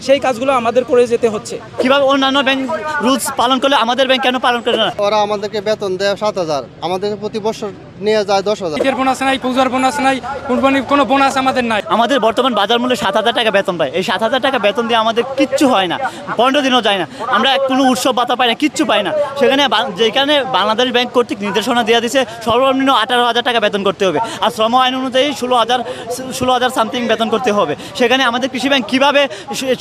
সেই কাজগুলো আমাদের করে যেতে হচ্ছে। কিভাবে অন্যান্য ব্যাংক রুলস পালন করলে আমাদের ব্যাংক কেন পালন করে না? ওরা আমাদেরকে বেতন দেয় 7,000, আমাদের প্রতি বছর নিয়ে যায় 10,000। ঈদের বোনাস নাই, পূজার বোনাস নাই, কুরবানির কোনো বোনাস আমাদের নাই। আমাদের বর্তমান বাজার মূল্যে 7,000 টাকা বেতন পাই। এই 7,000 টাকা বেতন দিয়ে আমাদের কিচ্ছু হয় না, 15 দিনও যায় না। আমরা কোনো উৎসব ভাতা পাই না, কিচ্ছু পাই না। সেখানে যেখানে বাংলাদেশ ব্যাংক কর্তৃক নির্দেশনা দেওয়া দিয়েছে সর্বনিম্ন 18,000 টাকা বেতন করতে হবে, আর শ্রম আইন অনুযায়ী 16,000 সামথিং বেতন করতে হবে। সেখানে আমাদের কৃষি ব্যাংক কীভাবে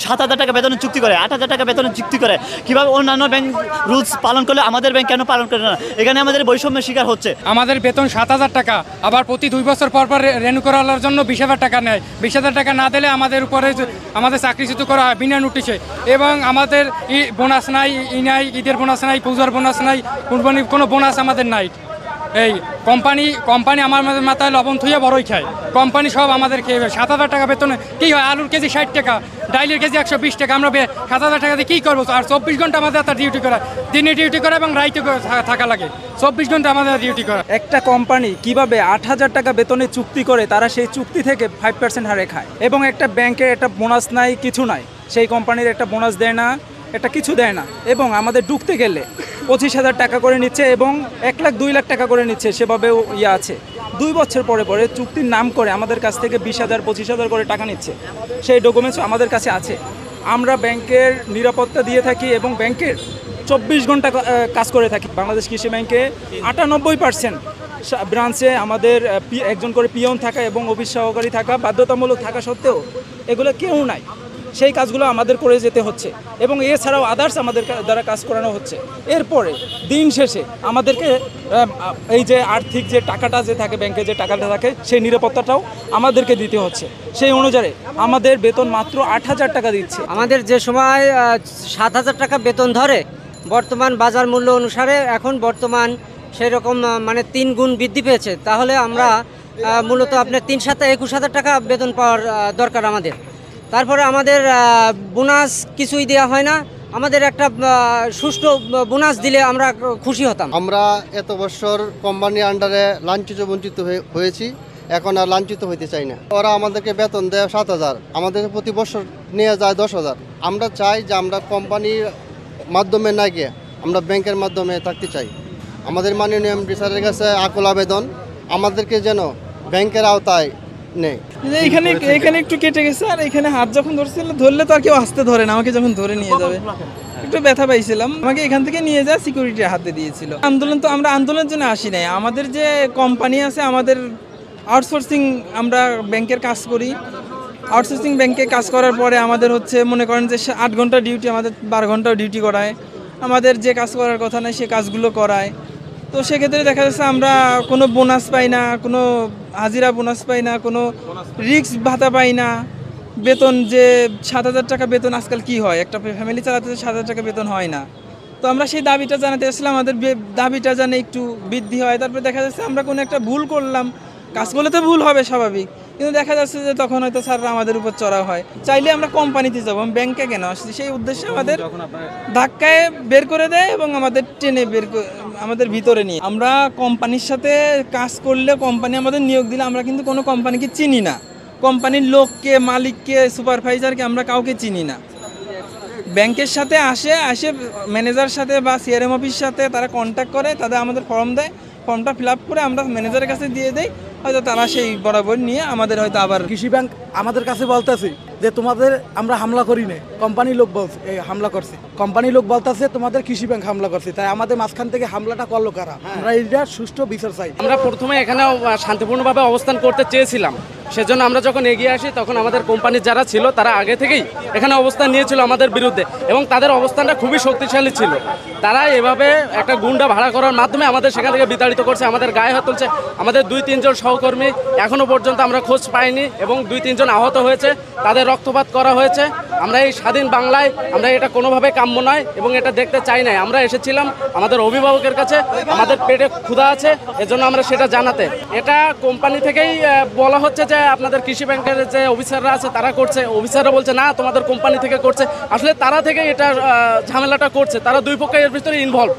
7,000 টাকা বেতনের চুক্তি করে, 8,000 টাকা বেতনের চুক্তি করে? কীভাবে অন্যান্য ব্যাংক রুলস পালন করলে আমাদের ব্যাংক কেন পালন করে না? এখানে আমাদের বৈষম্যের শিকার হচ্ছে। আমাদের বেতন 7,000 টাকা, আবার প্রতি 2 বছর পর পর রেনু করার জন্য 20,000 টাকা নেয়। 20,000 টাকা না দিলে আমাদের উপরে আমাদের চাকরিচ্যুত করা হয় বিনা নোটিশে। এবং আমাদের বোনাস নাই, নাই, ঈদের বোনাস নাই, পূজার বোনাস নাই, কুরবানির কোনো বোনাস আমাদের নাই। এই কোম্পানি আমার মাথায় লবণ থুয়ে বড়ই খায়। কোম্পানি সব আমাদের খেয়ে 7,000 টাকা বেতনে কী হয়? আলুর কেজি 60 টাকা, ডাইলের কেজি 120 টাকা। আমরা 7,000 টাকা দিয়ে কী করবো? আর 24 ঘন্টা আমাদের তার ডিউটি করা, দিনে ডিউটি করা এবং রাইতে থাকা লাগে। 24 ঘন্টা আমাদের ডিউটি করা। একটা কোম্পানি কিভাবে 8,000 টাকা বেতনে চুক্তি করে, তারা সেই চুক্তি থেকে 5% হারে খায়। এবং একটা ব্যাংকের একটা বোনাস নাই, কিছু নাই, সেই কোম্পানির একটা বোনাস দেয় না, একটা কিছু দেয় না। এবং আমাদের ঢুকতে গেলে 25,000 টাকা করে নিচ্ছে এবং 1 লাখ 2 লাখ টাকা করে নিচ্ছে। সেভাবেও আছে 2 বছর পরে পরে চুক্তির নাম করে আমাদের কাছ থেকে 20,000 25,000 করে টাকা নিচ্ছে। সেই ডকুমেন্টস আমাদের কাছে আছে। আমরা ব্যাংকের নিরাপত্তা দিয়ে থাকি এবং ব্যাংকের 24 ঘন্টা কাজ করে থাকি। বাংলাদেশ কৃষি ব্যাংকে 98% ব্রাঞ্চে আমাদের একজন করে পিয়ন থাকা এবং অফিস সহকারী থাকা বাধ্যতামূলক থাকা সত্ত্বেও এগুলো কেউ নাই। সেই কাজগুলো আমাদের করে যেতে হচ্ছে এবং এছাড়াও আদার্স আমাদের দ্বারা কাজ করানো হচ্ছে। এরপরে দিন শেষে আমাদেরকে এই যে আর্থিক যে টাকাটা যে থাকে, ব্যাংকে যে টাকাটা থাকে, সেই নিরাপত্তাটাও আমাদেরকে দিতে হচ্ছে। সেই অনুযায়ী আমাদের বেতন মাত্র 8,000 টাকা দিচ্ছে। আমাদের যে সময় 7,000 টাকা বেতন ধরে, বর্তমান বাজার মূল্য অনুসারে এখন বর্তমান সেই রকম মানে 3 গুণ বৃদ্ধি পেয়েছে। তাহলে আমরা মূলত আপনার 3/7 21,000 টাকা বেতন পাওয়ার দরকার আমাদের। তারপরে আমাদের বোনাস কিছুই দেওয়া হয় না। আমাদের একটা সুষ্ঠু বোনাস দিলে আমরা খুশি হতাম। আমরা এত বছর কোম্পানির আন্ডারে লাঞ্ছিত বঞ্চিত হয়েছি, এখন আর লাঞ্ছিত হইতে চাই না। ওরা আমাদেরকে বেতন দেয় 7,000, আমাদের প্রতি বছর নিয়ে যায় 10,000। আমরা চাই যে আমরা কোম্পানির মাধ্যমে না গিয়ে আমরা ব্যাংকের মাধ্যমে থাকতে চাই। আমাদের মাননীয় এমডি স্যারের কাছে আকুল আবেদন, আমাদেরকে যেন ব্যাংকের আওতায় নেই। এখানে একটু কেটে গেছে, আর এখানে হাত যখন ধরলে তো আর কেউ আসতে ধরে না। আমাকে যখন ধরে নিয়ে যাবে একটু ব্যথা পাইছিলাম, আমাকে এখান থেকে নিয়ে যা সিকিউরিটির হাতে দিয়েছিল। আন্দোলন তো আমরা আন্দোলনের জন্য আসি নাই। আমাদের যে কোম্পানি আছে, আমাদের আউটসোর্সিং, আমরা ব্যাংকের কাজ করি। আউটসোর্সিং ব্যাংকে কাজ করার পরে আমাদের হচ্ছে মনে করেন যে 8 ঘন্টা ডিউটি, আমাদের 12 ঘন্টাও ডিউটি করায়। আমাদের যে কাজ করার কথা নয় সে কাজগুলো করায়। তো সেক্ষেত্রে দেখা যাচ্ছে আমরা কোনো বোনাস পাই না, কোনো হাজিরা বোনাস পাই না, কোনো রিস্ক ভাতা পাই না। বেতন যে 7,000 টাকা বেতন আজকাল কি হয়, একটা ফ্যামিলি চালাতে 7,000 টাকা বেতন হয় না। তো আমরা সেই দাবিটা জানাতে আসলাম, আমাদের দাবিটা জানে একটু বৃদ্ধি হয়। তারপরে দেখা যাচ্ছে আমরা কোনো একটা ভুল করলাম, কাজ করলে তো ভুল হবে স্বাভাবিক, কিন্তু দেখা যাচ্ছে যে তখন হয়তো স্যাররা আমাদের উপর চড়া হয়। চাইলে আমরা কোম্পানিতে যাবো, ব্যাংকে কেন আসছি, সেই উদ্দেশ্যে আমাদের ধাক্কায় বের করে দেয় এবং আমাদের টেনে আমাদের ভিতরে নিয়ে। আমরা কোম্পানির সাথে কাজ করলে, কোম্পানি আমাদের নিয়োগ দিলে, আমরা কিন্তু কোনো কোম্পানিকে চিনি না। কোম্পানির লোককে, মালিককে, সুপারভাইজারকে আমরা কাউকে চিনি না। ব্যাংকের সাথে আসে ম্যানেজার সাথে বা সিআরএম অফিস সাথে তারা কন্ট্যাক্ট করে, তাদের আমাদের ফর্ম দেয়, ফর্মটা ফিল আপ করে আমরা ম্যানেজারের কাছে দিয়ে দেই। হয়তো তারা সেই বরাবর নিয়ে আমাদের হয়তো আবার কৃষি ব্যাংক আমাদের কাছে বলতেছে যে তোমাদের আমরা হামলা করি না, কোম্পানি লোক বলছে হামলা করছে। কোম্পানি লোক বলতেছে তোমাদের কৃষি ব্যাংক হামলা করছে। তাই আমাদের মাঝখান থেকে হামলাটা করলো কারা? আমরা এটা সুষ্ঠু বিচার চাই। আমরা প্রথমে এখানে শান্তিপূর্ণভাবে অবস্থান করতে চেয়েছিলাম, সেজন্য আমরা যখন এগিয়ে আসি তখন আমাদের কোম্পানির যারা ছিল তারা আগে থেকেই এখানে অবস্থান নিয়েছিল আমাদের বিরুদ্ধে এবং তাদের অবস্থানটা খুবই শক্তিশালী ছিল। তারা এভাবে একটা গুন্ডা ভাড়া করার মাধ্যমে আমাদের সেখান থেকে বিতাড়িত করছে, আমাদের গায়ে হাত তুলছে। আমাদের 2-3 জন সহকর্মী এখনও পর্যন্ত আমরা খোঁজ পাইনি এবং 2-3 জন আহত হয়েছে, তাদের রক্তপাত করা হয়েছে। আমরা এই স্বাধীন বাংলায় আমরা এটা কোনোভাবে কাম্য নয় এবং এটা দেখতে চাই নাই। আমরা এসেছিলাম আমাদের অভিভাবকের কাছে, আমাদের পেটে ক্ষুধা আছে, এজন্য আমরা সেটা জানাতে। এটা কোম্পানি থেকেই বলা হচ্ছে যে আপনাদের কৃষি ব্যাংকের যে অফিসাররা আছে তারা করছে। অফিসাররা বলছে না, তোমাদের কোম্পানি থেকে করছে। আসলে তারা থেকে এটা ঝামেলাটা করছে, তারা দুই পক্ষের ভিতরে ইনভলভ।